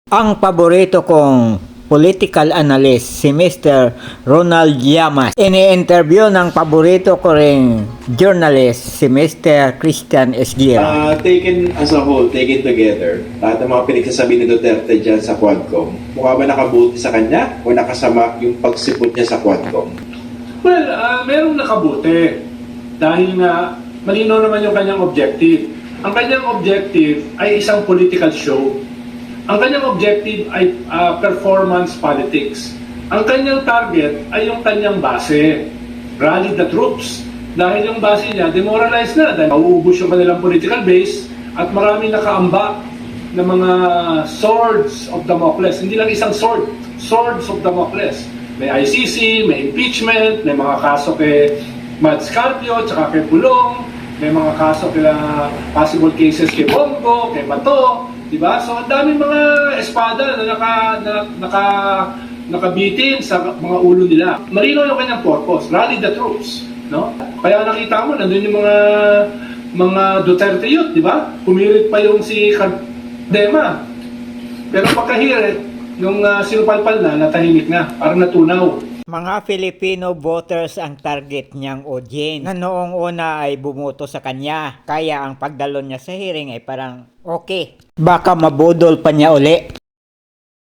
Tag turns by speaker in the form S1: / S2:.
S1: Ang paborito kong political analyst, si Mr. Ronald Llamas. Ini-interview ng paborito ko ring journalist, si Mr. Christian Esguira.
S2: Taken as a whole, taken together, lahat ng mga pinagsasabi ni Duterte dyan sa Quadcom, mukha ba nakabuti sa kanya o nakasama yung pagsipot niya sa Quadcom?
S3: Well, merong nakabuti. Dahil nga, malinaw naman yung kanyang objective. Ang kanyang objective ay isang political show. Ang kanyang objective ay performance politics. Ang kanyang target ay yung kanyang base. Rally the troops. Dahil yung base niya, demoralized na. Dahil mauubos yung kanilang political base at marami nakaamba ng mga swords of Damocles. Hindi lang isang sword. Swords of Damocles. May ICC, may impeachment, may mga kaso kay Mads Carpio, tsaka kay Pulong, may mga kaso kay possible cases kay Bongo, kay Bato, di ba? So ang daming mga espada na nakabitin sa mga ulo nila. Marino yung kanyang purpose, rally the troops, no? Kaya nakita mo nandun yung mga Duterte youth, di ba? Pumirit pa yung si Cardema. Pero pagkahirit, nung sinupalpal na, natahimik na, parang natunaw.
S1: Mga Filipino voters ang target niyang audience na noong una ay bumoto sa kanya. Kaya ang pagdalo niya sa hearing ay parang okay. Baka mabudol pa niya uli.